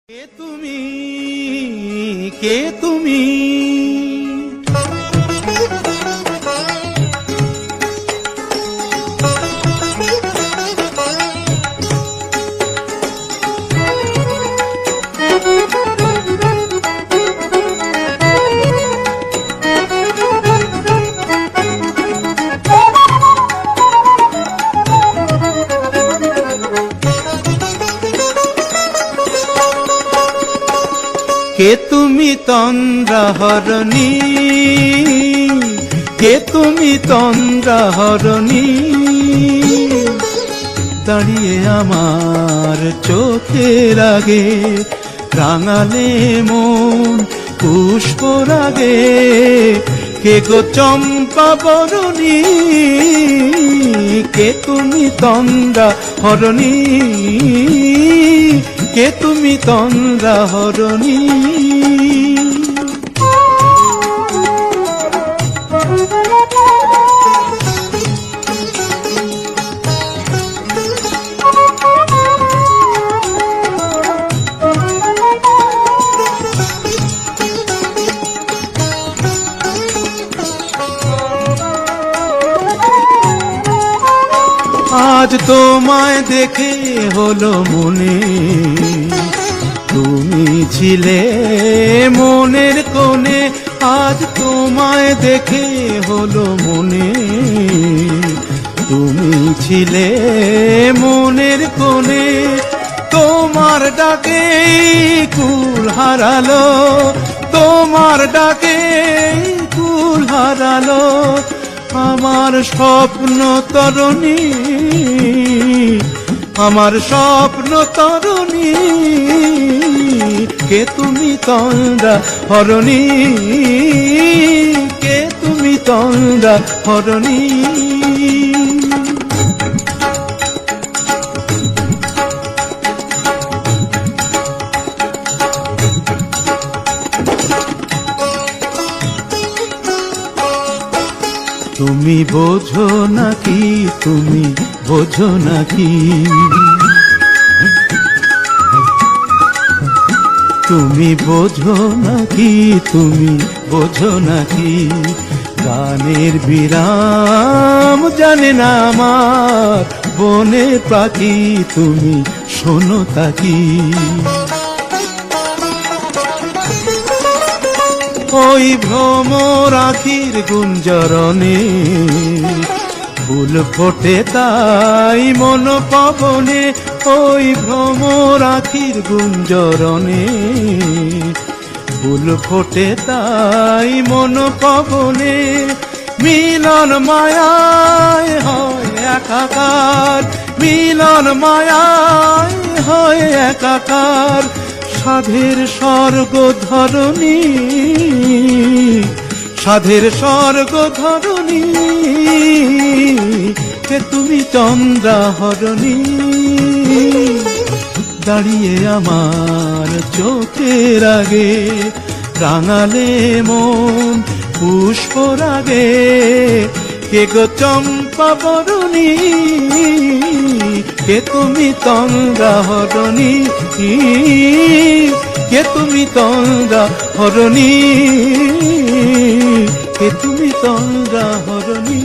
কে তুমি, কে তুমি? কে তুমি তন্দ্রাহরণী, কে তুমি তন্দ্রাহরণী? দাঁড়িয়ে আমার চোখের আগে রাঙালে মন পুষ্প রাগে। কে গো চম্পা বরণী, কে তুমি তন্দ্রাহরণী? কে তুমি তন্দ্রাহরণী? আজ তোমায় দেখে হলো মনে, তুমি ছিলে মনের কোণে। আজ তোমায় দেখে হলো মনে, তুমি ছিলে মনের কোণে। তোমার ডাকে কুল হারালো, তোমার ডাকে কুল হারালো আমার স্বপ্ন তরুণী, আমার স্বপ্ন তরুণী। কে তুমি তন্দ্রাহরণী, কে তুমি তন্দ্রাহরণী? তুমি বোঝো নাকি, তুমি বোঝো নাকি? তুমি বোঝো নাকি, তুমি বোঝো নাকি? গানের বিরাম জানে না আমার বনের পাখি, তুমি শোনো তাকি। ওই ভ্রমর আখির গুঞ্জরণে ফুল ফোটে তাই মন পবনে। ওই ভ্রমর আখির গুঞ্জরণে ফুল ফোটে তাই মন পবনে। মিলন মায়ায় হয় একাকার, মিলন মায়ায় হয় একাকার। সাধের স্বর্গ ধরণী, সাধের স্বর্গ ধরণী। কে তুমি তন্দ্রাহরণী? দাঁড়িয়ে আমার চোখের আগে রাঙালে মন পুষ্প রাগে। কে গো চম্পা বরণী, কে তুমি তন্দ্রাহরণী? কে তুমি তন্দ্রাহরণী? কে তুমি তন্দ্রাহরণী?